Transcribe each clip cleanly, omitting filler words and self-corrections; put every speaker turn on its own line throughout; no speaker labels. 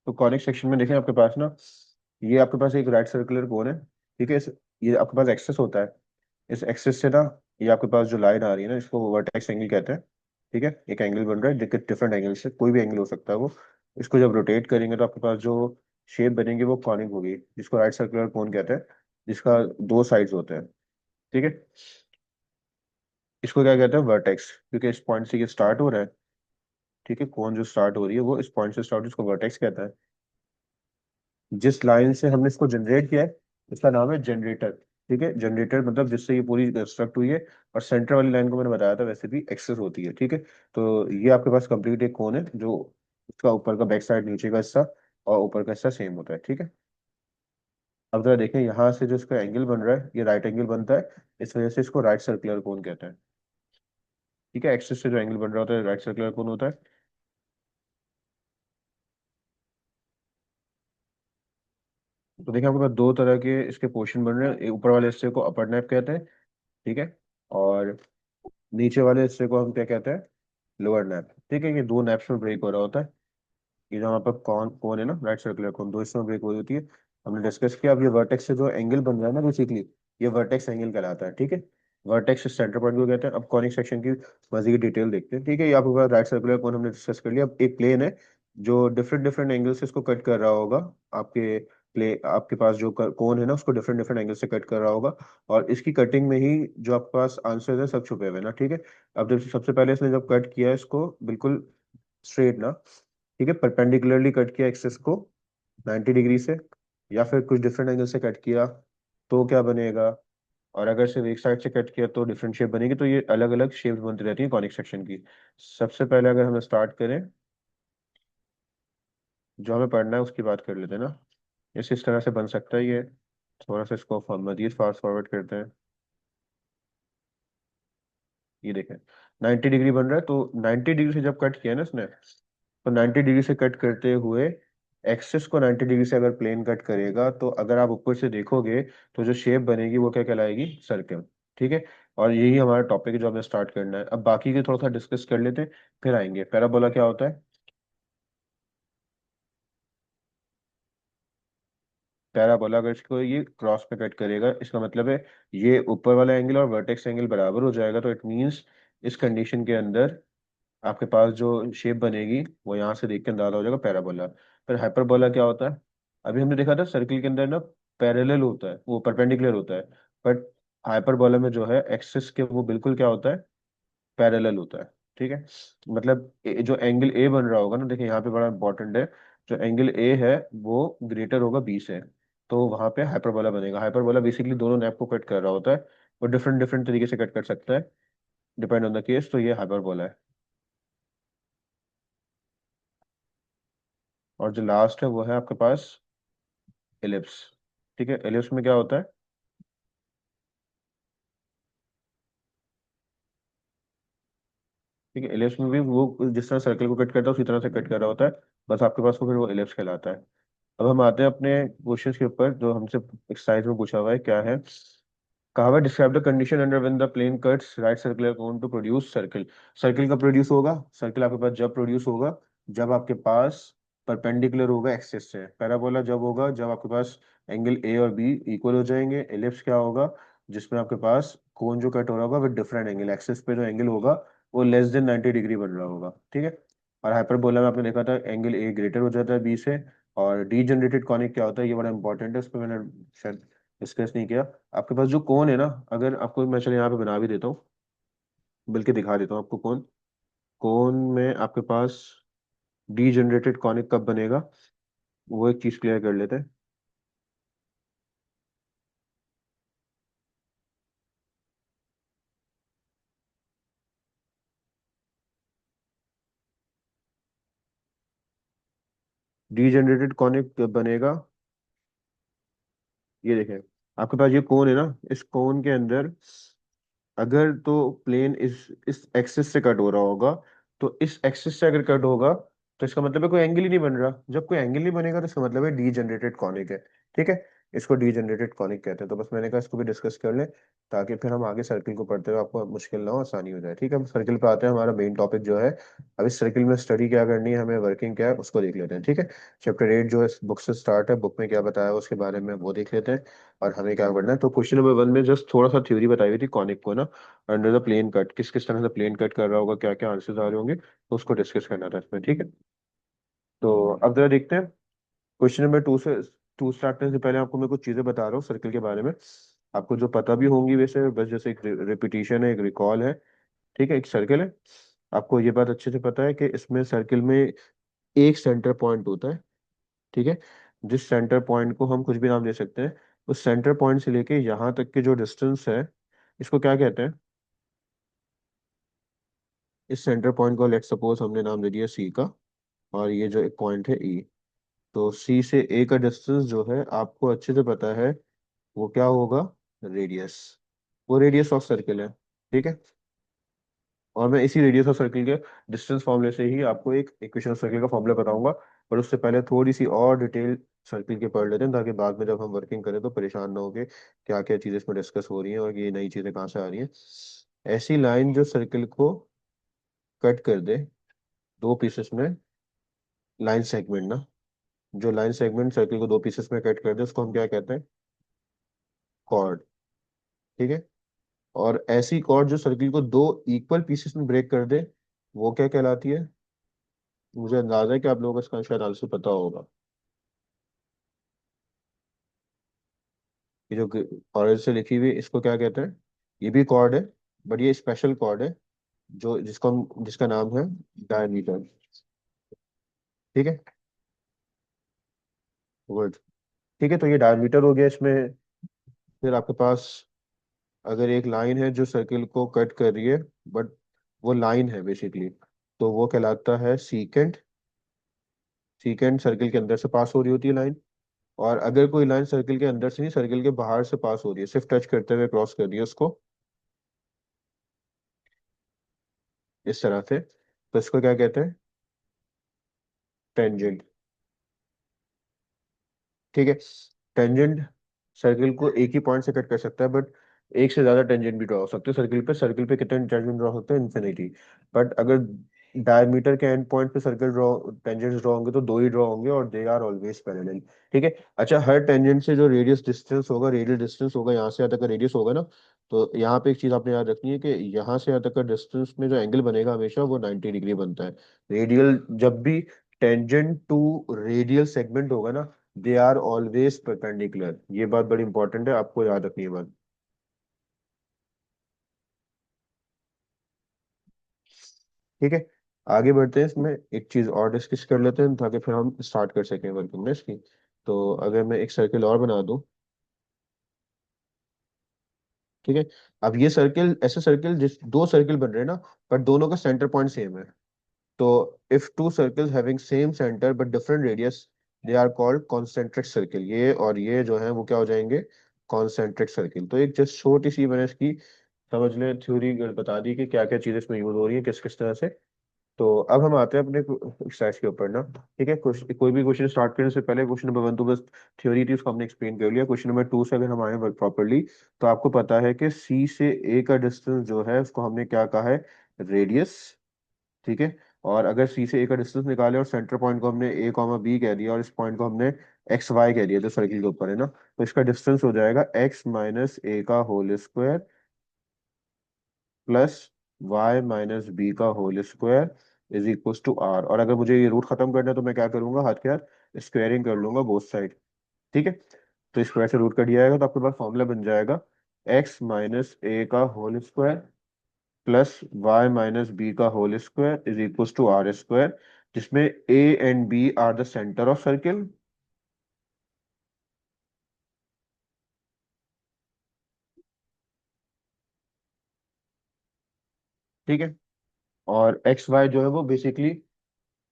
तो conic section में देखें आपके पास ना, ये आपके पास एक राइट सर्कुलर कोन है। ठीक है, ये आपके पास एक्सेस होता है। इस एक्सेस से ना, ये आपके पास जो लाइन आ रही है ना, इसको वर्टेक्स एंगल कहते हैं। ठीक है, एक एंगल बन रहा है डिफरेंट एंगल से, कोई भी एंगल हो सकता है वो। इसको जब रोटेट करेंगे तो आपके पास जो शेप बनेगी वो कॉनिक होगी, जिसको राइट सर्कुलर कोन कहते हैं, जिसका दो साइड्स होते हैं। ठीक है, इसको क्या कहते हैं, वर्टेक्स, क्योंकि इस पॉइंट से ये स्टार्ट हो रहा है। ठीक है, कौन जो स्टार्ट हो रही है वो इस पॉइंट से स्टार्ट, इसको वर्टेक्स कहता है। जिस लाइन से हमने इसको जनरेट किया है, इसका नाम है जनरेटर। ठीक है, जनरेटर मतलब जिससे ये पूरी कंस्ट्रक्ट हुई है। और सेंटर वाली लाइन को मैंने बताया था, वैसे भी एक्सेस होती है। ठीक है, तो ये आपके पास कंप्लीट एक कोन है, जो उसका ऊपर का बैक साइड, नीचे का हिस्सा और ऊपर का हिस्सा सेम होता है। ठीक है, अब जरा देखें, यहाँ से जो इसका एंगल बन रहा है, ये राइट एंगल बनता है, इस वजह से इसको राइट सर्कुलर कोन कहते हैं। ठीक है, एक्सेस से जो एंगल बन रहा होता है राइट सर्कुलर कोन होता है। तो देखिए, आपके पास दो तरह के इसके पोर्शन बन रहे हैं, ऊपर वाले हिस्से को अपर नैप कहते हैं। ठीक है, और नीचे वाले हिस्से को हम क्या कहते हैं, लोअर नैप। ठीक है, ये दो नैप्स में ब्रेक हो रहा होता है। ये जो हमारे पास कौन कौन है ना, राइट सर्कुलर कौन, दो हिस्सों में ब्रेक हो रही होती है। हमने डिस्कस किया, अब ये वर्टेक्स से जो एंगल बन रहा है ना बेसिकली, ये वर्टेक्स एंगल कहलाता है। ठीक है, वर्टेक्स सेंटर पॉइंट को कहते हैं। अब कॉनिक सेक्शन की मजीद डिटेल देखते हैं। ठीक है, ये आपके पास राइट सर्कुलर कौन हमने डिस्कस कर लिया। अब एक प्लेन है जो डिफरेंट डिफरेंट एंगल से इसको कट कर रहा होगा। आपके आपके पास जो कौन है ना, उसको डिफरेंट डिफरेंट एंगल से कट कर रहा होगा। और इसकी कटिंग में ही जो आपके पास आंसर है सब छुपे हुए हैं ना। ठीक है, अब जब सबसे पहले इसने जब कट किया इसको बिल्कुल स्ट्रेट ना, ठीक है, परपेंडिकुलरली कट किया एक्सेस को 90 डिग्री से, या फिर कुछ डिफरेंट एंगल से कट किया, तो क्या बनेगा। और अगर सिर्फ एक साइड से कट किया तो डिफरेंट शेप बनेगी। तो ये अलग अलग शेप्स बनती रहती है कॉनिक सेक्शन की। सबसे पहले अगर हम स्टार्ट करें, जो हमें पढ़ना है उसकी बात कर लेते हैं ना। इस तरह से बन सकता है ये। थोड़ा सा इसको मजीद फास्ट फॉरवर्ड करते हैं। ये देखें, 90 डिग्री बन रहा है। तो 90 डिग्री से जब कट किया ना इसने, तो 90 डिग्री से कट करते हुए एक्सिस को 90 डिग्री से अगर प्लेन कट करेगा, तो अगर आप ऊपर से देखोगे तो जो शेप बनेगी वो क्या कहलाएगी, सर्कल। ठीक है, और यही हमारा टॉपिक है जो हमें स्टार्ट करना है। अब बाकी के थोड़ा सा डिस्कस कर लेते हैं, फिर आएंगे। पैराबोला क्या होता है। पैराबोला अगर इसको ये क्रॉस पे कट करेगा, इसका मतलब है ये ऊपर वाला एंगल और वर्टेक्स एंगल बराबर हो जाएगा, तो इट मीन्स इस कंडीशन के अंदर आपके पास जो शेप बनेगी वो यहाँ से देख के अंदाजा हो जाएगा, पैराबोला। फिर हाइपरबोला क्या होता है। अभी हमने देखा था सर्किल के अंदर ना पैरेलल होता है, वो परपेंडिकुलर होता है। बट हाइपरबोला में जो है एक्सिस के वो बिल्कुल क्या होता है, पैरेलल होता है। ठीक है, मतलब जो एंगल ए बन रहा होगा ना, देखिए यहाँ पे बड़ा इंपॉर्टेंट है, जो एंगल ए है वो ग्रेटर होगा बी से। तो वहां पे हाइपरबोला बनेगा। हाइपरबोला बेसिकली दोनों नैप को कट कर रहा होता है, वो डिफरेंट डिफरेंट तरीके से कट कर सकता है, डिपेंड ऑन द केस। तो ये हाइपरबोला है। और जो लास्ट है वो है आपके पास एलिप्स। ठीक है, एलिप्स में क्या होता है। ठीक है, एलिप्स में भी वो जिस तरह सर्कल को कट करता है उसी तरह से कट कर रहा होता है, बस आपके पास वो फिर वो एलिप्स कहलाता है। अब हम आते हैं अपने क्वेश्चंस के ऊपर, जो हमसे एक्सरसाइज में पूछा हुआ है। क्या है, कहा हुआ describe the condition under when the plane cuts right circular cone to produce circle. Circle का प्रोड्यूस होगा, सर्कल आपके पास जब प्रोड्यूस होगा जब आपके पास परपेंडिकुलर होगा एक्सिस से। पैराबोला जब होगा जब आपके पास एंगल ए और बी इक्वल हो जाएंगे। एलिप्स क्या होगा, जिसमें आपके पास कोन जो कट हो रहा होगा विद डिफरेंट एंगल, एक्सिस पे जो एंगल होगा वो लेस देन 90 डिग्री बन रहा होगा। ठीक है, और हाइपरबोला में आपने देखा था एंगल ए ग्रेटर हो जाता है बी से। और डीजनरेटेड कॉनिक क्या होता है, ये बड़ा इंपॉर्टेंट है, उस पर मैंने शायद डिस्कस नहीं किया। आपके पास जो कोन है ना, अगर आपको मैं चलो यहाँ पे बना भी देता हूँ, बल्कि दिखा देता हूँ आपको कोन। कोन में आपके पास डीजनरेटेड कॉनिक कब बनेगा, वो एक चीज क्लियर कर लेते हैं। डीजनरेटेड कॉनिक कब बनेगा, ये देखें, आपके पास ये कोन है ना, इस कोन के अंदर अगर तो प्लेन इस एक्सिस से कट हो रहा होगा, तो इस एक्सिस से अगर कट होगा तो इसका मतलब है कोई एंगल ही नहीं बन रहा। जब कोई एंगल नहीं बनेगा तो इसका मतलब है डीजनरेटेड कॉनिक है। ठीक है, इसको डीजेनरेटेड कॉनिक कहते हैं। तो बस मैंने कहा इसको भी डिस्कस कर लें, ताकि फिर हम आगे सर्किल को पढ़ते हुए आपको मुश्किल ना हो, आसानी हो जाए। ठीक है, हम सर्किल पे आते हैं, हमारा मेन टॉपिक जो है। अब इस सर्किल में स्टडी क्या करनी है हमें, वर्किंग क्या है, उसको देख लेते हैं। ठीक है, चैप्टर 8 जो है बुक से स्टार्ट है, बुक में क्या बताया है उसके बारे में वो देख लेते हैं, और हमें क्या करना है। तो क्वेश्चन नंबर 1 में जस्ट थोड़ा सा थ्योरी बताई हुई थी कॉनिक को ना, अंडर द प्लेन कट, किस किस तरह से प्लेन कट कर रहा होगा, क्या क्या आंसर्स आ रहे होंगे, तो उसको डिस्कस करना था इसमें। ठीक है, तो अब जरा देखते हैं क्वेश्चन नंबर 2 से। टू स्टार्ट करने से पहले आपको मैं कुछ चीजें बता रहा हूँ सर्किल के बारे में, आपको जो पता भी होंगी वैसे, बस जैसे एक रिपीटिशन है, एक रिकॉल है। ठीक है, एक सर्किल है, आपको ये बात अच्छे से पता है कि इसमें सर्किल में एक सेंटर पॉइंट होता है। ठीक है, जिस सेंटर पॉइंट को हम कुछ भी नाम दे सकते हैं, उस सेंटर पॉइंट से लेके यहाँ तक के जो डिस्टेंस है, इसको क्या कहते हैं। इस सेंटर पॉइंट को लेट सपोज हमने नाम दे दिया सी का, और ये जो एक पॉइंट है ई। तो सी से ए का डिस्टेंस जो है आपको अच्छे से पता है, वो क्या होगा, रेडियस। वो रेडियस ऑफ सर्किल है। ठीक है, और मैं इसी रेडियस ऑफ सर्किल के डिस्टेंस फॉर्मूले से ही आपको एक इक्वेशन ऑफ सर्किल का फॉर्मूला बताऊंगा। पर उससे पहले थोड़ी सी और डिटेल सर्किल के पढ़ लेते हैं, ताकि बाद में जब हम वर्किंग करें तो परेशान ना हो के क्या क्या चीज़ें इसमें डिस्कस हो रही हैं और ये नई चीज़ें कहाँ से आ रही हैं। ऐसी लाइन जो सर्किल को कट कर दे दो पीसेस में, लाइन सेगमेंट ना, जो लाइन सेगमेंट सर्किल को दो पीसेस में कट कर दे उसको हम क्या कहते हैं, कॉर्ड। ठीक है, और ऐसी कॉर्ड जो सर्किल को दो इक्वल पीसेस में ब्रेक कर दे, वो क्या कहलाती है। मुझे अंदाजा है कि आप लोगों को इसका शायद आंसर पता होगा। ये जो ऑरेंज से लिखी हुई है, इसको क्या कहते हैं। ये भी कॉर्ड है, बट ये स्पेशल कॉर्ड है, जो जिसको हम जिसका नाम है डायमीटर। ठीक है, गुड। ठीक है, तो ये डायमीटर हो गया इसमें। फिर आपके पास अगर एक लाइन है जो सर्किल को कट कर रही है, बट वो लाइन है बेसिकली, तो वो कहलाता है सीकेंट। सीकेंट सर्किल के अंदर से पास हो रही होती है लाइन। और अगर कोई लाइन सर्किल के अंदर से नहीं, सर्किल के बाहर से पास हो रही है, सिर्फ टच करते हुए क्रॉस कर रही है उसको, इस तरह से, तो इसको क्या कहते हैं, टेंजेंट। ठीक है, टेंजेंट सर्किल को एक ही पॉइंट से कट कर सकता है, बट एक से ज्यादा टेंजेंट भी ड्रॉ हो सकते हैं सर्किल पे। सर्किल पे कितने टेंजेंट ड्रॉ होते हैं, इन्फिनिटी। बट अगर डायमीटर के एंड पॉइंट पे सर्किल ड्रॉ टेंजेंट्स ड्रॉ होंगे तो दो ही ड्रॉ होंगे, और दे आर ऑलवेज पैरेलल। ठीक है, अच्छा, हर टेंजेंट से जो रेडियस डिस्टेंस होगा, रेडियल डिस्टेंस होगा, यहाँ से यहाँ तक का रेडियस होगा ना, तो यहाँ पे एक चीज आपने याद रखनी है कि यहाँ से यहाँ तक का डिस्टेंस में जो एंगल बनेगा हमेशा वो 90 डिग्री बनता है। रेडियल, जब भी टेंजेंट टू रेडियल सेगमेंट होगा ना, दे आर ऑलवेज परपेंडिकुलर। ये बात बड़ी इंपॉर्टेंट है, आपको याद रखनी है बात। ठीक है, आगे बढ़ते हैं, इसमें एक चीज और डिस्कस कर लेते हैं ताकि फिर हम स्टार्ट कर सकें वर्किंग में इसकी। तो अगर मैं एक सर्किल और बना दूं, ठीक है, अब ये सर्किल, ऐसे सर्किल जिस दो सर्किल बन रहे हैं ना, पर दोनों का सेंटर पॉइंट सेम है। तो if two circles having same centre but different radius, they are called concentric circle. ये और ये जो है वो क्या हो जाएंगे, कॉन्सेंट्रिक सर्किल। तो एक जस्ट छोटी सी मैंने इसकी समझ लें थ्योरी बता दी कि क्या क्या चीजें इसमें यूज हो रही है, किस किस तरह से। तो अब हम आते हैं अपने एक्सरसाइज के ऊपर ना। ठीक है, कोई भी क्वेश्चन स्टार्ट करने से पहले क्वेश्चन नंबर 1 तो बस थ्योरी थी, उसको हमने एक्सप्लेन कर लिया। क्वेश्चन नंबर 2 से अगर हम आए प्रॉपरली, तो आपको पता है कि सी से ए का डिस्टेंस जो है उसको हमने क्या कहा है, रेडियस। ठीक है, और अगर सी से ए का डिस्टेंस निकाले और सेंटर पॉइंट को हमने ए कॉमा बी कह दिया, और इस पॉइंट को हमने एक्स वाई कह दिया जो सर्किल के ऊपर है ना, तो इसका डिस्टेंस हो जाएगा एक्स माइनस ए का whole square plus Y minus B का whole square is equal to R. और अगर मुझे ये रूट खत्म करना है तो मैं क्या करूंगा, हाथ के हाथ स्क्वायरिंग कर लूंगा बोथ साइड। ठीक है, तो स्क्वायर से रूट कट दिया जाएगा, तो आपके पास फॉर्मूला बन जाएगा एक्स माइनस ए का whole square plus Y minus B का whole square is equal to R square, जिसमें A and B are the centre of circle. ठीक है, और एक्स वाई जो है वो बेसिकली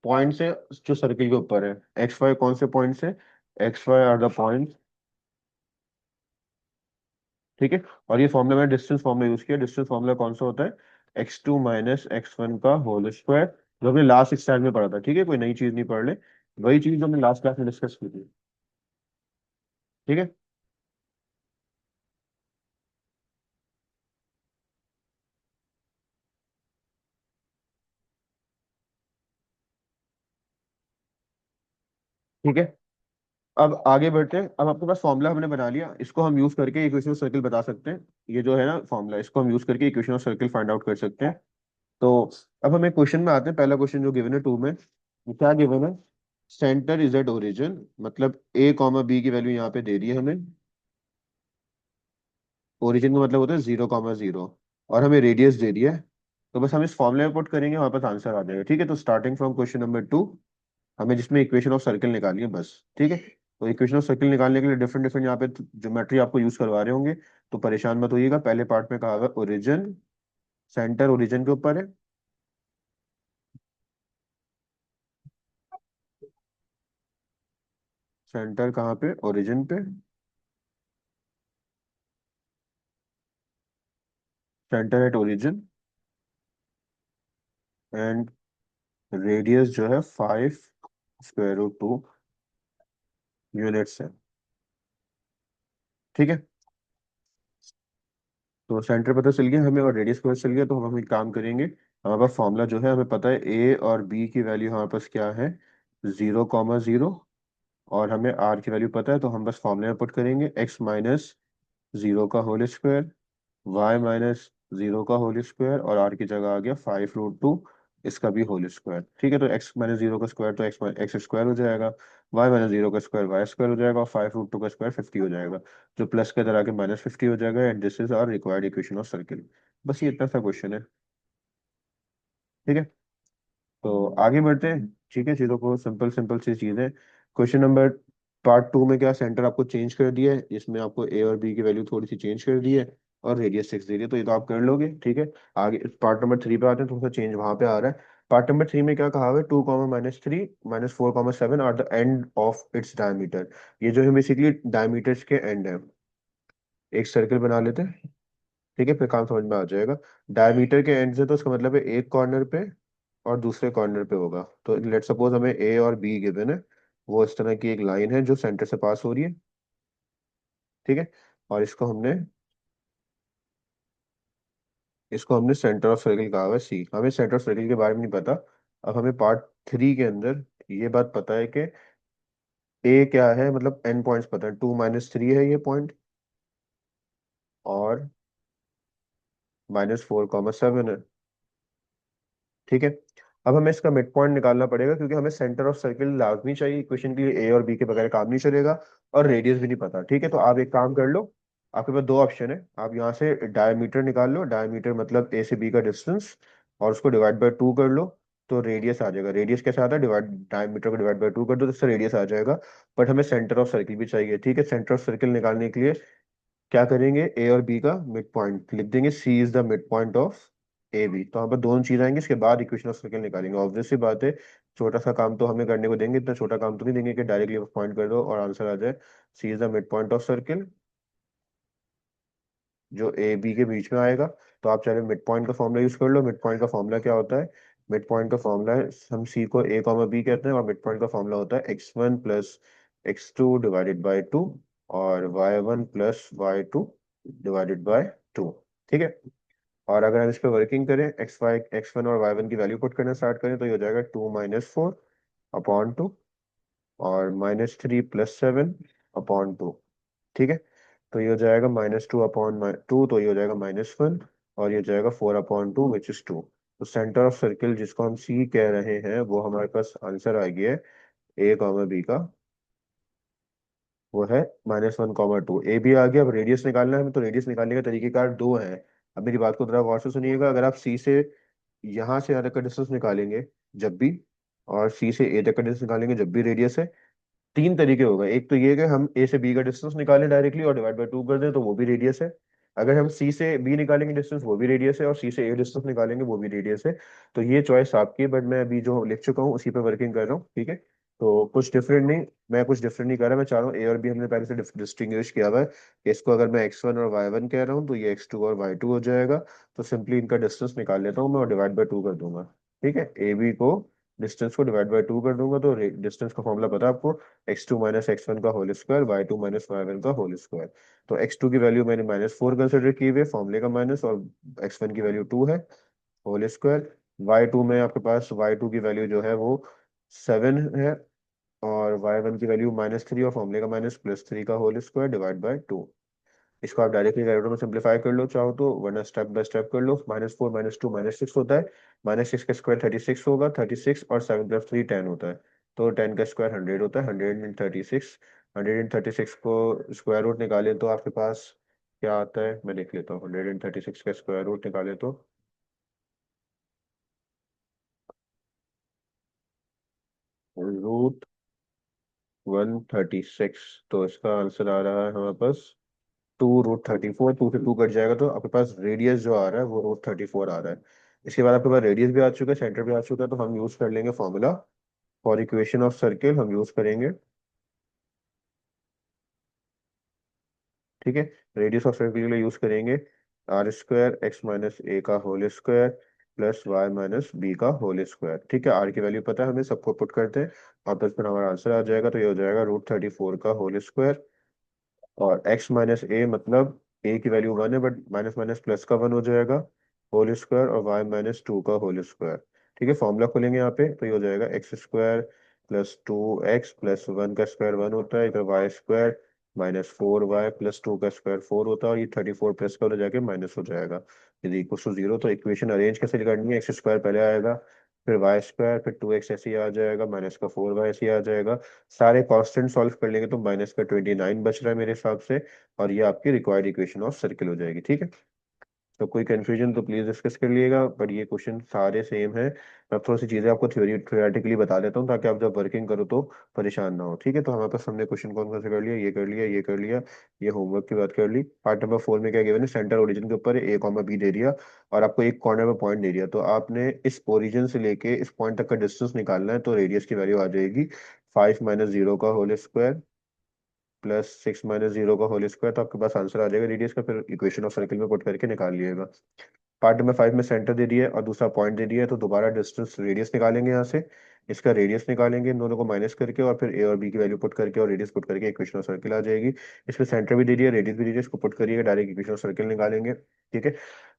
पॉइंट से जो सर्किल के ऊपर है, एक्स वाई कौन से पॉइंट से, x y are the point. ठीक है, और ये फॉर्मूला मैंने डिस्टेंस फॉर्मूला यूज किया। डिस्टेंस फॉर्मूला कौन सा होता है, x2 - x1 का होल स्क्वायर, जो हमने लास्ट स्टाइल में पढ़ा था। ठीक है, कोई नई चीज नहीं पढ़ ले, वही चीज जो हमने लास्ट क्लास में डिस्कस की थी। ठीक है, ठीक है। अब आगे बढ़ते हैं। अब आपके पास फॉर्मूला हमने बना लिया, इसको हम यूज करके इक्वेशन ऑफ सर्किल बता सकते हैं। ये जो है ना फॉर्मूला, इसको हम यूज करके equation of circle find out कर सकते हैं। तो अब हम एक क्वेश्चन में आते हैं। पहला क्वेश्चन जो गिवन है 2 में, वो क्या गिवन है? सेंटर इज एट ओरिजिन, मतलब ए कॉमा बी की वैल्यू यहाँ पे दे दी है हमें। ओरिजिन का मतलब होता है 0,0, और हमें रेडियस दे दिया है। तो बस हम इस फॉर्मूले में पुट करेंगे, हमारे पास आंसर आ जाएगा। ठीक है, तो स्टार्टिंग फ्रॉम क्वेश्चन नंबर 2, हमें जिसमें इक्वेशन ऑफ सर्किल निकालिए बस। ठीक है, तो इक्वेशन ऑफ सर्किल निकालने के लिए डिफरेंट डिफरेंट यहाँ पे ज्योमेट्री आपको यूज करवा रहे होंगे, तो परेशान मत होइएगा। पहले पार्ट में कहा हुआ ओरिजिन, सेंटर ओरिजिन के ऊपर है। सेंटर कहाँ पे? ओरिजिन पे। Centre at origin, and radius जो है 5√2 यूनिट्स है। ठीक है, तो सेंटर पता चल गया हमें और रेडियस पता चल गया। तो हम एक काम करेंगे, हमारे पास फॉर्मूला जो है, हमें पता है ए और बी की वैल्यू हमारे पास क्या है, 0,0, और हमें आर की वैल्यू पता है। तो हम बस फॉर्मूले में पुट करेंगे x-0 का होल स्क्वायर, y-0 का होल स्क्वायर, और आर की जगह आ गया 5√2 इसका भी होल स्क्वायर। ठीक है, तो x-0 का स्क्वायर तो एक्स स्क्वायर हो जाएगा, y-0 का स्क्वायर वाई स्क्वायर हो जाएगा, और 5√2 का स्क्वायर 50 हो जाएगा, जो प्लस के इधर आके -50 हो जाएगा। And this is our required equation of circle. बस ये इतना सा क्वेश्चन है। ठीक है, तो आगे बढ़ते हैं। ठीक है, चीजों को सिंपल सिंपल सी चीजें। क्वेश्चन नंबर पार्ट 2 में क्या, सेंटर आपको चेंज कर दिया है, इसमें आपको ए और बी की वैल्यू थोड़ी सी चेंज कर दी है, और रेडियस 6 दे दी है, तो ये तो आप कर लोगे। ठीक है, आगे पार्ट नंबर 3 पे आते हैं, थोड़ा सा चेंज वहां पे आ रहा है। पार्ट नंबर 3 में क्या कहा हुआ है, 2,-3 -4,7 are the end of its diameter. ये जो है बेसिकली डायमीटर्स के एंड है। एक सर्कल बना लेते हैं। ठीक है, फिर काम समझ में आ जाएगा। डायमीटर के एंड से तो इसका मतलब है एक कॉर्नर पे और दूसरे कॉर्नर पे होगा। तो लेट सपोज हमें ए और बी गिवन है, वो इस तरह की एक लाइन है जो सेंटर से पास हो रही है। ठीक है, और इसको हमने सेंटर ऑफ सर्किल कहा हुआ है सी। हमें सेंटर ऑफ सर्किल के बारे में नहीं पता। अब हमें पार्ट 3 के अंदर ये बात पता है कि ए क्या है, मतलब एन पॉइंट्स पता है, 2-3 है ये पॉइंट, और -4,7 है। ठीक है, अब हमें इसका मिड पॉइंट निकालना पड़ेगा, क्योंकि हमें सेंटर ऑफ सर्किल लाजमी चाहिए इक्वेशन के लिए। ए और बी के बगैर काम नहीं चलेगा, और रेडियस भी नहीं पता। ठीक है, तो आप एक काम कर लो, आपके पास दो ऑप्शन है। आप यहाँ से डायमीटर निकाल लो, डायमीटर मतलब ए से बी का डिस्टेंस, और उसको डिवाइड बाय 2 कर लो, तो रेडियस आ जाएगा। रेडियस कैसे आता है, डिवाइड डायमीटर को डिवाइड बाय 2 कर दो तो इससे रेडियस आ जाएगा। बट हमें सेंटर ऑफ सर्किल भी चाहिए। ठीक है, सेंटर ऑफ सर्किल निकालने के लिए क्या करेंगे, ए और बी का मिड पॉइंट लिख देंगे, C is the mid point of A B. तो यहाँ पर दोनों चीज आएंगे, इसके बाद इक्वेशन ऑफ सर्किल निकालेंगे। ऑब्वियस सी बात है, छोटा सा काम तो हमें करने को देंगे, इतना छोटा काम तो नहीं देंगे कि डायरेक्टली पॉइंट कर दो और आंसर आ जाए। C is the mid point of circle, जो ए बी के बीच में आएगा। तो आप चाहे मिड पॉइंट का फॉर्मूला यूज कर लो। मिड पॉइंट का फॉर्मूला क्या होता है, मिड पॉइंट का फॉर्मूला है, हम सी को ए कॉमा बी कहते हैं, और मिड पॉइंट का फॉर्मूला होता है x1 + x2 डिवाइडेड बाई 2, और y1 + y2 डिवाइडेड बाय 2। ठीक है, और अगर हम इस पे वर्किंग करें, x1 और y1 की वैल्यू पुट करना स्टार्ट करें, तो ये हो जाएगा 2-4/2, और -3 + 7/2। ठीक है, तो ये हो जाएगा -2/2, तो ये हो जाएगा -1, और ये हो जाएगा 4/2 विच इज 2। तो सेंटर ऑफ सर्किल जिसको हम सी कह रहे हैं, वो हमारे पास आंसर आ गया है ए कॉमा बी का, वो है -1,2। ए भी आ गया। अब रेडियस निकालना है हमें, तो रेडियस निकालने का तरीकेकार दो है। अब मेरी बात को थोड़ा गौर से सुनिएगा। अगर आप सी से यहाँ से यहाँ तक का डिस्टेंस निकालेंगे जब भी, और सी से ए तक का डिस्टेंस निकालेंगे जब भी रेडियस है, तीन तरीके हो गए। एक तो ये कि हम ए से बी का डिस्टेंस निकालें डायरेक्टली और डिवाइड बाय 2 कर दें, तो वो भी रेडियस है। अगर हम सी से बी निकालेंगे डिस्टेंस, वो भी रेडियस है, और सी से ए डिस्टेंस निकालेंगे, वो भी रेडियस है। तो ये चॉइस आपकी है, बट मैं अभी जो लिख चुका हूँ उसी पे वर्किंग कर रहा हूँ। ठीक है, तो कुछ डिफरेंट नहीं, मैं कुछ डिफरेंट नहीं कर रहा। मैं चाह रहा हूँ ए और बी हमने पहले से डिस्टिंग्विश किया हुआ है कि इसको अगर मैं x1 और y1 कह रहा हूँ, तो ये x2 और y2 हो जाएगा। तो सिंपली इनका डिस्टेंस निकाल लेता हूँ मैं, और डिवाइड बाय 2 कर दूंगा। ठीक है, ए बी को डिस्टेंस को डिवाइड बाय 2 कर दूंगा, तो डिस्टेंस का फॉर्मूला पता है आपको, x2 - x1 का होल स्क्वायर, y2 - y1 का होल स्क्वायर। तो x2 की वैल्यू मैंने -4 कंसिडर की हुई है, फॉर्मूले का माइनस, और x1 की वैल्यू 2 है, होल स्क्वायर। y2 में आपके पास y2 की वैल्यू जो है वो 7 है, और y1 की वैल्यू -3 और फॉर्मूले का -+3 का होल स्क्वायर डिवाइड बाय 2। इसको आप डायरेक्टली कैलकुलेटर में सिंप्लीफाई कर लो चाहो तो, वरना स्टेप बाय स्टेप कर लो। -4 -2 -6 होता है, -6 का स्क्वायर 36 होगा, 36 और 7 + 3 10 होता है, तो 10 का स्क्वायर 100 होता है, 136। 136 को स्क्वायर रूट निकालें तो आपके पास क्या आता है, मैं देख लेता हूँ। 136 का स्क्वायर रूट निकालें तो √136, तो इसका आंसर आ रहा है हमारे पास 2√34। 2 से 2 कट जाएगा तो आपके पास रेडियस जो आ रहा है वो √34 आ रहा है। इसके बाद आपके पास रेडियस भी आ चुका है, सेंटर भी आ चुका है, तो हम यूज कर लेंगे formula for equation of circle, हम यूज करेंगे। ठीक है, रेडियस ऑफ सर्किल के लिए यूज करेंगे r² x - a का whole square plus y - b का होल स्क्वायर। ठीक है, r की वैल्यू पता है हमें, सबको पुट करते हैं और बस फिर हमारा आंसर आ जाएगा, तो ये हो जाएगा √34 का होल स्क्वायर। और x - a मतलब a की वैल्यू 1 है, बट माइनस माइनस प्लस का 1 हो जाएगा होल स्क्वायर, और y - 2 का होल स्क्वायर। ठीक है, फॉर्मूला खोलेंगे यहाँ पे तो ये हो जाएगा x² + 2x + 1 का स्क्वायर 1 होता है, इधर y² -4y + 2 का स्क्वायर 4 होता है, और ये 34 प्लस का हो जाके माइनस हो जाएगा, यदि इक्वल टू 0। तो इक्वेशन अरेंज कैसे करनी है, x² पहले आएगा, फिर y², फिर 2x ऐसे ही आ जाएगा, -4y ऐसे ही आ जाएगा। सारे कांस्टेंट सॉल्व कर लेंगे तो -29 बच रहा है मेरे हिसाब से, और ये आपकी रिक्वायर्ड इक्वेशन ऑफ सर्किल हो जाएगी। ठीक है, तो कोई कंफ्यूजन तो प्लीज डिस्कस कर लिएगा, पर ये क्वेश्चन सारे सेम है। मैं थोड़ी सी चीजें आपको थ्योरेटिकली बता देता हूँ ताकि आप जब वर्किंग करो तो परेशान ना हो। ठीक है, तो हमारे पास हमने क्वेश्चन कौन कौन से कर लिया, ये कर लिया, ये कर लिया, ये होमवर्क की बात कर ली। पार्ट नंबर 4 में क्या गिवन है, सेंटर ओरिजिन के ऊपर a, b दे दिया, और आपको एक कॉर्नर में पॉइंट दे दिया, तो आपने इस ओरिजिन से लेके इस पॉइंट तक का डिस्टेंस निकालना है। तो रेडियस की वैल्यू आ जाएगी 5 - 0 का होल स्क्वायर +6 - 0 का होल स्क्वायर, तो आपके पास आंसर आ जाएगा रेडियस का, फिर इक्वेशन ऑफ सर्किल में पुट करके निकाल लिएगा। पार्ट नंबर 5 में सेंटर दे दिया है और दूसरा पॉइंट दे दिया है, तो दोबारा डिस्टेंस रेडियस निकालेंगे यहाँ से, इसका रेडियस निकालेंगे इन दोनों को माइनस करके, और फिर ए और बी की वैल्यू पुट करके और रेडियस पुट करके इक्वेशन ऑफ सर्किल आ जाएगी। इसमें सेंटर भी दे दिया, रेडियस भी दे दिया, इसको पुट करिएगा, डायरेक्ट इक्वेशन ऑफ सर्किल निकालेंगे। ठीक है,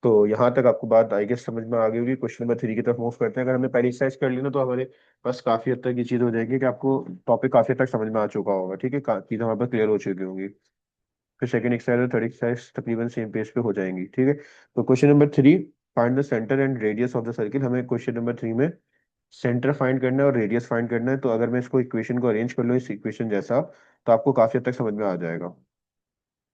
तो यहाँ तक आपको बात आई गेस समझ में आ गई होगी। क्वेश्चन नंबर 3 की तरफ मूव करते हैं। अगर हमने पहली एक्सरसाइज कर ली ना तो हमारे पास काफी हद तक ये चीज हो जाएगी कि आपको टॉपिक काफी हद तक समझ में आ चुका होगा। ठीक है, चीजें हमारे पास क्लियर हो चुकी होंगी। फिर सेकंड एक्सरसाइज और थर्ड एक्सरसाइज तकरीबन सेम पेज पे हो जाएंगी। ठीक है, तो question number 3, find the centre and radius of the circle. हमें क्वेश्चन नंबर 3 में सेंटर फाइंड करना है और रेडियस फाइंड करना है। तो अगर मैं इसको इक्वेशन को अरेंज कर लूँ इस इक्वेशन जैसा, तो आपको काफी हद तक समझ में आ जाएगा।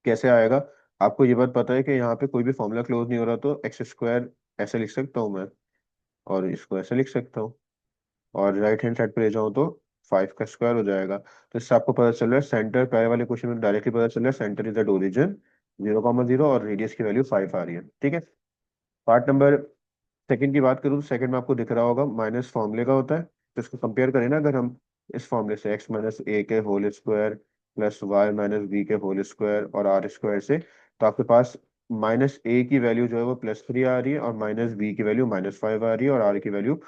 कैसे आएगा, आपको ये बात पता है कि यहाँ पे कोई भी फॉर्मूला क्लोज नहीं हो रहा, तो x² ऐसे लिख सकता हूँ मैं, और इसको ऐसे लिख सकता हूँ, और राइट हैंड साइड पे ले जाऊँ तो 5 का स्क्वायर हो जाएगा। तो इससे आपको पता चल रहा है सेंटर, पहले वाले क्वेश्चन में डायरेक्टली पता चल रहा है सेंटर इज एट ओरिजिन 0, 0 और रेडियस की वैल्यू 5 आ रही है। ठीक है, पार्ट नंबर सेकंड की बात करूँ तो सेकंड में आपको दिख रहा होगा माइनस फॉर्मूले का होता है, तो इसको कंपेयर करें ना अगर हम, इस फॉर्मूले से x - a के whole square plus y - b के होल स्क्वायर और r² से, तो आपके पास -a की वैल्यू जो है वो +3 आ रही है, और -b की वैल्यू -5 आ रही है, और r की वैल्यू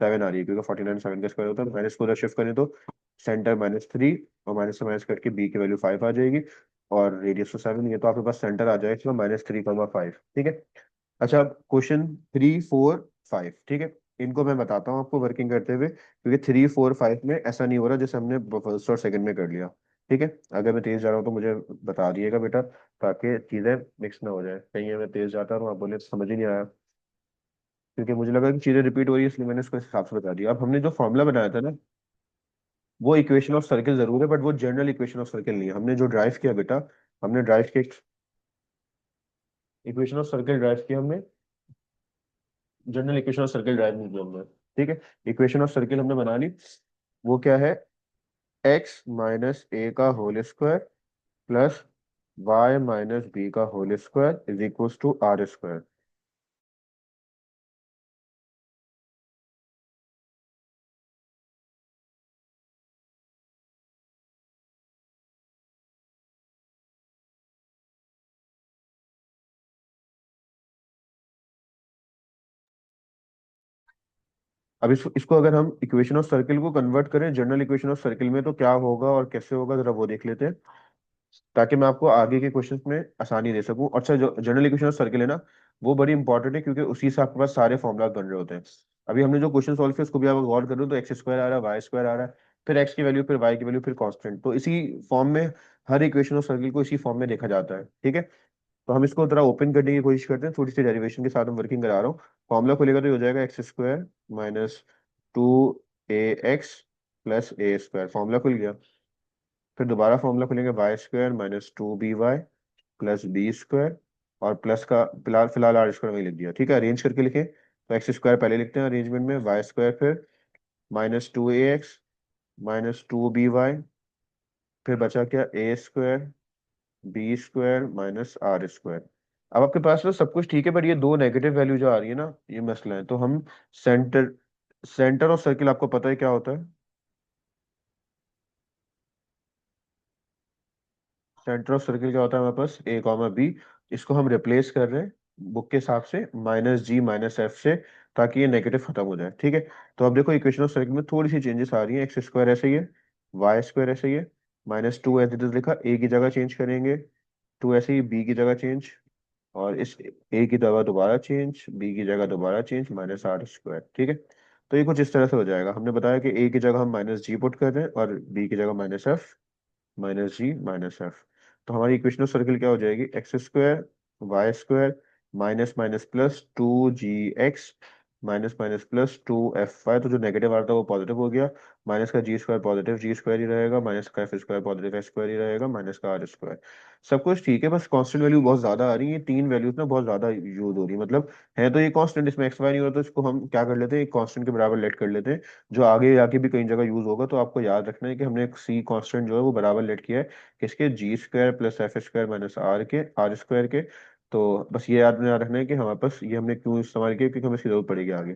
7 आ रही है, क्योंकि 49 7 का स्क्वायर होता है। माइनस को शिफ्ट करें तो सेंटर -3, और माइनस से माइनस करके b की वैल्यू 5 आ जाएगी, और रेडियस तो 7 ही है, तो आपके पास सेंटर आ जाएगा इसमें -3, 5। ठीक है, अच्छा, क्वेश्चन 3, 4, 5। ठीक है, इनको मैं बताता हूँ आपको वर्किंग करते हुए, क्योंकि 3, 4, 5 में ऐसा नहीं हो रहा जैसे हमने फर्स्ट और सेकंड में कर लिया। ठीक है, अगर मैं तेज जा रहा हूँ तो मुझे बता दिएगा बेटा, ताकि चीजें मिक्स ना हो जाए। कहीं मैं तेज जाता हूँ आप बोले तो समझ ही नहीं आया, क्योंकि मुझे लगा कि चीजें रिपीट हो रही है, इसलिए मैंने उसको इस हिसाब से बता दिया। अब हमने जो फॉर्मूला बनाया था ना, वो इक्वेशन ऑफ सर्किल जरूर है, बट वो जनरल इक्वेशन ऑफ सर्किल नहीं है। हमने जो ड्राइव किया बेटा, हमने ड्राइव किया, इक्वेशन ऑफ सर्किल ड्राइव किया हमने, general equation of circle drive नहीं किया हमने। ठीक है, इक्वेशन ऑफ सर्किल हमने बना ली, वो क्या है, x - a का whole square plus y - b का whole square is equal to r²। अब इसको अगर हम इक्वेशन ऑफ सर्किल को कन्वर्ट करें जनरल इक्वेशन ऑफ सर्किल में, तो क्या होगा और कैसे होगा, जरा वो देख लेते हैं, ताकि मैं आपको आगे के क्वेश्चंस में आसानी दे सकूं। अच्छा, जो जनरल इक्वेशन ऑफ सर्किल है ना, वो बड़ी इंपॉर्टेंट है, क्योंकि उसी से आपके पास सारे फॉर्मुला बन रहे होते हैं। अभी हमने जो क्वेश्चन सॉल्व किया उसको भी आप गौर करो तो x² आ रहा है, y² आ रहा है, फिर एक्स की वैल्यू, फिर वाई की वैल्यू, फिर कांस्टेंट। तो इसी फॉर्म में हर इक्वेशन ऑफ सर्किल को इसी फॉर्म में देखा जाता है, ठीक है। तो हम इसको थोड़ा ओपन करने की कोशिश करते हैं, थोड़ी सी डेरिवेशन के साथ हम वर्किंग करा रहा हूँ। फॉर्मूला खुलेगा तो ये हो जाएगा X square minus 2 ax plus A square, formula खुल गया। फिर दोबारा फॉर्मूला खुलेंगे Y square minus 2by plus B square, और प्लस का फिलहाल फिलहाल आर स्क्वायर में लिख दिया, ठीक है। अरेंज करके लिखे तो एक्स स्क्वायर पहले लिखते हैं अरेंजमेंट में, वाई स्क्वायर फिर -2ax -2by, फिर बचा क्या A square B square minus R square. अब आपके पास तो सब कुछ ठीक है, बट ये दो नेगेटिव वैल्यू जो आ रही है ना, ये मसला है। तो हम सेंटर सेंटर ऑफ सर्किल आपको पता है क्या होता है? सेंटर ऑफ सर्किल क्या होता है हमारे पास? a, b। इसको हम रिप्लेस कर रहे हैं बुक के हिसाब से -g - f से, ताकि ये नेगेटिव खत्म हो जाए, ठीक है। तो अब देखो इक्वेशन ऑफ सर्किल में थोड़ी सी चेंजेस आ रही है। एक्स स्क्वायर ऐसे ही है, वाई स्क्वायर ऐसे ही है, -2 एज इट इज लिखा, a की जगह चेंज करेंगे, 2 ऐसे ही, b की जगह चेंज, और इस a की जगह दोबारा चेंज, b की जगह दोबारा चेंज, -r स्क्वायर, ठीक है। तो ये कुछ इस तरह से हो जाएगा। हमने बताया कि a की जगह हम -g पुट कर रहे हैं और b की जगह -f, -g - f। तो हमारी इक्वेशन ऑफ सर्किल क्या हो जाएगी? X square y square minus minus plus 2gx minus minus plus 2fy। तो जो नेगेटिव आ रहा था वो पॉजिटिव हो गया, माइनस का G square positive G square ही रहेगा, माइनस का F square positive F square ही रहेगा, माइनस का आर स्क्वायर। सब कुछ ठीक है, बस कांस्टेंट वैल्यू बहुत ज्यादा आ रही है, ये तीन वैल्यूज ना बहुत ज्यादा यूज हो रही है। मतलब है तो ये कांस्टेंट, इसमें एक्स वाई नहीं होता, तो इसको हम क्या कर लेते हैं, एक कांस्टेंट के बराबर लेट कर लेते हैं, जो आगे जाके भी कई जगह यूज होगा। तो आपको याद रखना है कि हमने एक सी कांस्टेंट जो है वो बराबर लेट किया है किसके? G square plus F square minus R square के। तो बस ये याद रखना है कि हमारे पास ये हमने क्यों इस्तेमाल किया, क्योंकि हमें इसकी जरूरत पड़ेगी आगे।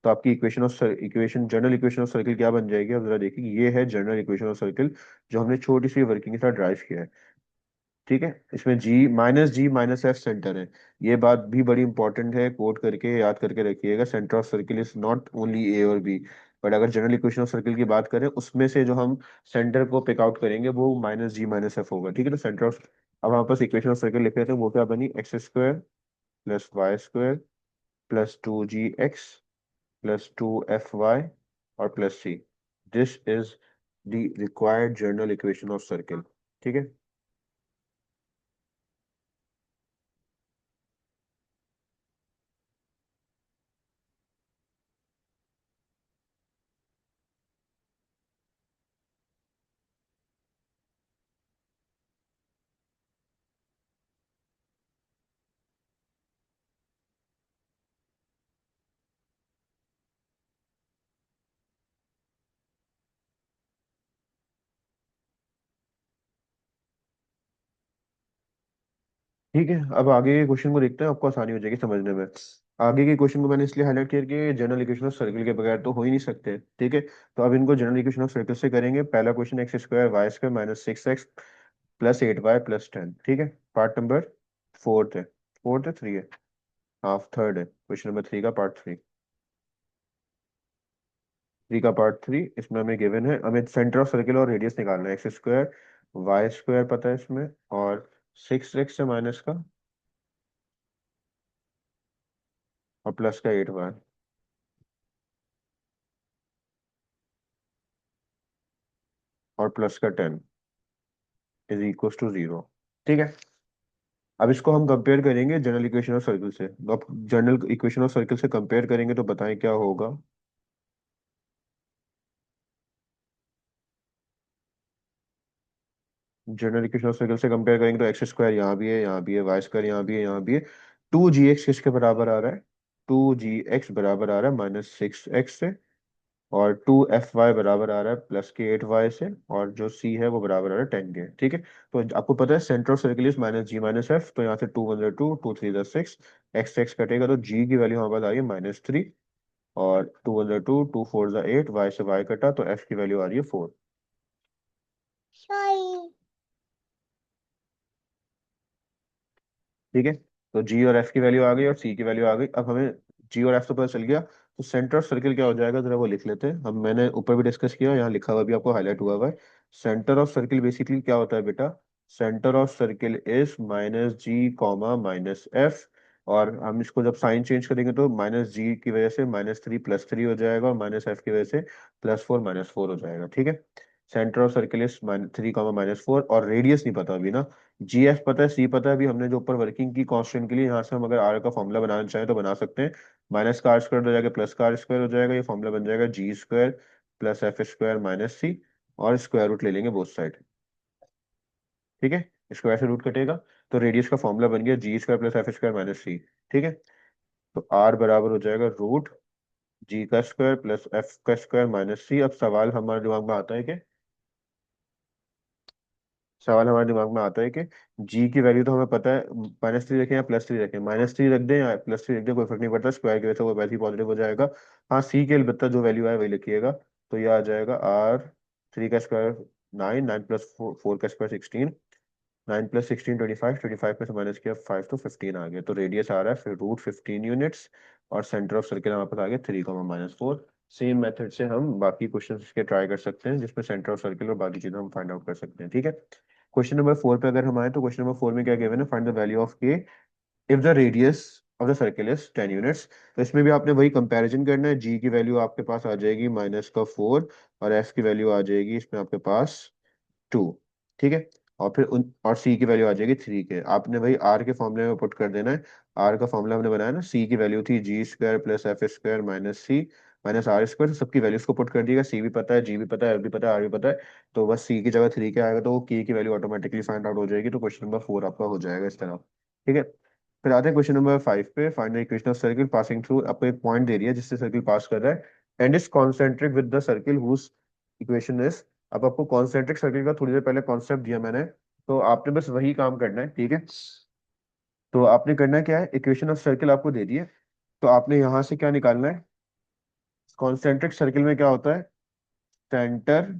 तो आपकी equation general equation of circle क्या बन जाएगी? अब जरा देखिए, ये है जनरल इक्वेशन ऑफ सर्किल जो हमने छोटी सी वर्किंग के साथ ड्राइव किया है, ठीक है। इसमें g - f सेंटर है। ये बात भी बड़ी इंपॉर्टेंट है, कोट करके याद करके रखिएगा। Centre of circle is not only A और बी, बट अगर जनरल इक्वेशन ऑफ सर्किल की बात करें, उसमें से जो हम सेंटर को पिक आउट करेंगे वो -g - f होगा, ठीक है। तो सेंटर ऑफ, अब हमारे पास इक्वेशन ऑफ सर्किल लिख लेते हैं, वो क्या बनी? X square plus y square plus 2gx plus 2fy और plus c। This is the required general equation of circle, ठीक है। ठीक है, अब आगे के क्वेश्चन को देखते हैं, आपको आसानी हो जाएगी समझने में। आगे के क्वेश्चन को मैंने इसलिए हाईलाइट किया कि जनरल इक्वेशन ऑफ सर्किल के बगैर तो हो ही नहीं सकते, ठीक है। तो अब इनको जनरल इक्वेशन ऑफ सर्किल से करेंगे। पहला question x square y square -6x plus 8y plus 10, ठीक है। पार्ट नंबर फोर्थ है, फोर्थ है, थ्री है, हाफ थर्ड है, क्वेश्चन नंबर थ्री का पार्ट थ्री। थ्री का पार्ट थ्री, इसमें हमें गिवन है, हमें सेंटर ऑफ सर्किल और रेडियस निकालना है। एक्स स्क्वायर वाई स्क्वायर पता है इसमें, और 6x से माइनस का, और प्लस का 8y, और प्लस का 10 इज इक्वल टू 0, ठीक है। अब इसको हम कंपेयर करेंगे जनरल इक्वेशन ऑफ सर्किल से। तो अब जनरल इक्वेशन ऑफ सर्किल से कंपेयर करेंगे तो बताएं क्या होगा। जनरल इक्वेशन ऑफ सर्किल से कंपेयर करेंगे तो एक्स स्क्वायर यहाँ भी है, यहाँ भी है, वाई स्क्वायर यहाँ भी है, यहाँ भी है। 2gx किसके बराबर आ रहा है? 2gx बराबर आ रहा है -6x से, और 2fy बराबर आ रहा है प्लस के 8y से, और जो c है वो बराबर आ रहा है 10 के, ठीक है। तो आपको पता है centre of circle is -g - f, तो यहाँ से 2 × 2 2 × 3 = 6, एक्स एक्स कटेगा तो g की वैल्यू हमारे पास आ रही है -3, और 2 × 2 2 4 = 8, वाई से वाई कटा तो f की वैल्यू आ रही है 4। ठीक है, तो g और f की वैल्यू आ गई और c की वैल्यू आ गई। अब हमें g और f तो पता चल गया, तो सेंटर ऑफ सर्किल क्या हो जाएगा जरा वो लिख लेते हैं हम। मैंने ऊपर भी डिस्कस किया, यहाँ लिखा हुआ भी आपको हाईलाइट हुआ हुआ है। सेंटर ऑफ सर्किल बेसिकली क्या होता है बेटा? Centre of circle is -g, -f और हम इसको जब साइन चेंज करेंगे तो माइनस जी की वजह से -3 +3 हो जाएगा, और -f की वजह से +4 -4 हो जाएगा। ठीक है। सेंटर ऑफ सर्किल इज 3, -4, और रेडियस नहीं पता अभी ना। जी एफ पता है, सी पता है। अभी हमने जो ऊपर वर्किंग की कांस्टेंट के लिए यहाँ से हम अगर आर का फॉर्मूला बनाना चाहें तो बना सकते हैं। माइनस का आर स्क्वायर हो जाएगा, प्लस का आर स्क्वायर हो जाएगा, ये फॉर्मूला बन जाएगा G² + f² - c, और स्क्वायर रूट ले लेंगे बोथ साइड। ठीक है। स्क्वायर से रूट कटेगा, तो रेडियस का फॉर्मूला बन गया G² + f² - c। ठीक है। तो आर बराबर हो जाएगा √G² + f² - c। अब सवाल हमारे दिमाग में आता है कि जी की वैल्यू तो हमें पता है, -3 रखें या +3 रखें। -3 रख दें या +3 रख दें, कोई फर्क नहीं पड़ता, स्क्वायर की वजह से वो वैसे ही पॉजिटिव हो जाएगा। हाँ, सी के अलबत्ता जो वैल्यू आए वही लिखिएगा। तो यह आ जाएगा R3 का स्क्वायर 9, 9 + 4 का स्क्वायर 16, 9 + 16 25, 25 में से माइनस किया 5 तो 15 आ गया। तो रेडियस आ रहा है फिर √15 यूनिट्स, और सेंटर ऑफ सर्किल हमारे पास आ गया 3, -4। सेम मेथड से हम बाकी क्वेश्चन के ट्राई कर सकते हैं, जिसमें सेंटर ऑफ सर्किल और बाकी चीजें हम फाइंड आउट कर सकते हैं। ठीक है। क्वेश्चन नंबर 4 पे अगर हम आए तो क्वेश्चन नंबर 4 में क्या गिवन है, फाइंड द वैल्यू ऑफ के if the radius of the circle is 10 units. तो इसमें भी आपने वही कंपैरिजन करना है। जी की वैल्यू आपके पास आ जाएगी -4, और एफ की वैल्यू आ जाएगी इसमें आपके पास 2। ठीक है। और फिर और सी की वैल्यू आ जाएगी 3 के। आपने वही आर के फॉर्मूले में पुट कर देना है। आर का फॉर्मूला हमने बनाया ना, सी की वैल्यू थी G² + f² - c -r²। सबकी वैल्यूज को पुट कर दिएगा। सी भी पता है, जी भी पता है, एफ भी पता है, आर भी पता है। तो बस सी की जगह 3 के आएगा तो वो के की वैल्यू ऑटोमेटिकली फाइंड आउट हो जाएगी। तो क्वेश्चन नंबर 4 आपका हो जाएगा इस तरह। ठीक है। फिर आते हैं क्वेश्चन नंबर 5 पे। Find the equation of circle passing through. आपको एक पॉइंट दे रही है जिससे सर्किल पास कर रहा है, and is concentric with the circle whose equation is. अब आपको कॉन्सेंट्रिक सर्किल का थोड़ी देर पहले कॉन्सेप्ट दिया मैंने, तो आपने बस वही काम करना है। ठीक है। तो आपने करना क्या है, इक्वेशन ऑफ सर्किल आपको दे दी है, तो आपने यहाँ से क्या निकालना है। कॉन्सेंट्रिक सर्किल में क्या होता है, centre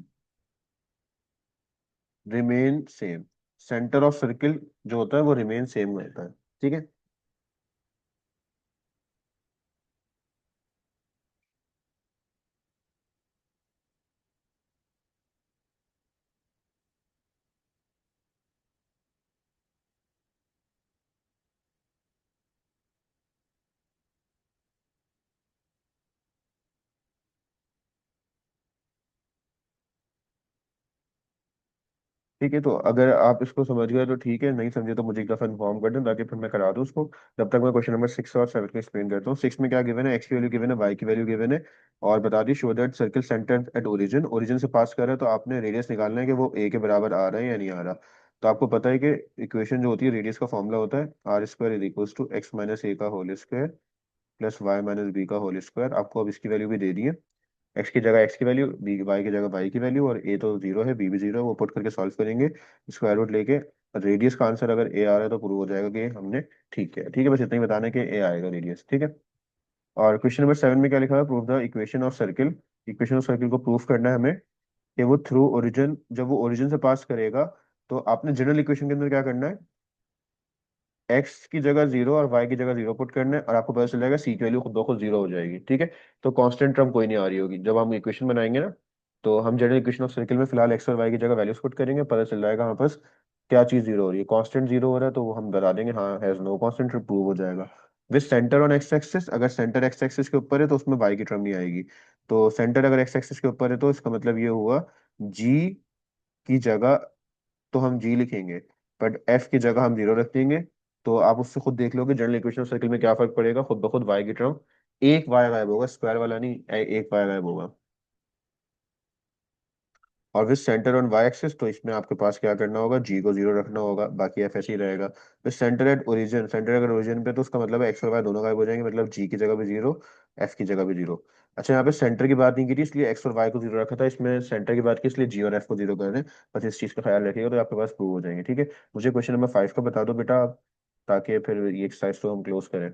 remain same. Centre of circle जो होता है वो रिमेन सेम होता है। ठीक है। ठीक है, तो अगर आप इसको समझ गए तो ठीक है, नहीं समझे तो मुझे एक दफा इन्फॉर्म कर दें ताकि फिर मैं करा दूं उसको। जब तक मैं क्वेश्चन नंबर 6 और 7 को एक्सप्लेन करता हूँ। 6 में क्या गिवन है, एक्स की वैल्यू गिवन है, वाई की वैल्यू गिवन है, और बता दी show that circle centre at origin. Origin से पास कर रहा है तो आपने रेडियस निकालना है कि वो ए के बराबर आ रहा है या नहीं आ रहा। तो आपको पता है कि इक्वेशन जो होती है, रेडियस का फॉर्मूला होता है R² = x - a का होल स्क्वायर +y - b का होल स्क्वायर। आपको अब इसकी वैल्यू भी दे दी है। एक्स की जगह एक्स की वैल्यू, बी वाई की जगह वाई की वैल्यू, और ए तो जीरो है, बी भी जीरो है, वो पुट करके सॉल्व करेंगे स्क्वायर रूट लेके। रेडियस का आंसर अगर ए आ रहा है तो प्रूव हो जाएगा कि हमने ठीक किया। ठीक है, बस इतना ही बताना है कि ए आएगा रेडियस। ठीक है। और क्वेश्चन नंबर 7 में क्या लिखा है, prove the equation of circle. Equation of circle को प्रूव करना है हमें कि वो थ्रू ओरिजिन, जब वो ओरिजिन से पास करेगा तो आपने जनरल इक्वेशन के अंदर क्या करना है, एक्स की जगह 0 और वाई की जगह 0 पुट करना है, और आपको पता चल जाएगा सी की वैल्यू खुद ब खुद 0 हो जाएगी। ठीक है। तो कांस्टेंट टर्म कोई नहीं आ रही होगी जब हम इक्वेशन बनाएंगे ना। तो हम जनरल इक्वेशन ऑफ सर्किल में फिलहाल एक्स और वाई की जगह वैल्यूज पुट करेंगे, पता चल जाएगा हमारे पास क्या चीज 0 हो रही है। कांस्टेंट 0 हो रहा है तो वो हम बता देंगे हाँ हैज नो कांस्टेंट, प्रूव हो जाएगा। With centre on x axis, अगर सेंटर एक्स एक्सिस के ऊपर है तो उसमें वाई की टर्म नहीं आएगी। तो सेंटर अगर एक्स एक्सिस के ऊपर है तो इसका मतलब ये हुआ जी की जगह तो हम जी लिखेंगे, बट एफ की जगह हम 0 रख देंगे। तो आप उससे खुद देख लोगे जनरल इक्वेशन सर्किल में क्या फर्क पड़ेगा, खुद ब खुद वाई की टर्म एक वाई गायब होगा, स्क्वायर वाला नहीं, एक वाई गायब होगा। और with centre on y axis, तो इसमें आपके पास क्या करना होगा, जी को 0 रखना होगा, बाकी एफ ऐसे ही रहेगा। With centre at origin, centre अगर ओरिजिन पे तो उसका मतलब है एक्स और वाई दोनों गायब हो जाएंगे, मतलब जी की जगह भी 0, एफ की जगह भी 0। अच्छा, यहाँ पे सेंटर की बात नहीं की थी इसलिए एक्स और वाई को 0 रखा था, इसमें सेंटर की बात की इसलिए जी और एफ को 0 कर दें। बस इस चीज का ख्याल रखिएगा तो आपके पास प्रूव हो जाएंगे। ठीक है। मुझे क्वेश्चन नंबर 5 का बता दो बेटा आप, ताकि फिर ये एक्सरसाइज को हम क्लोज करें।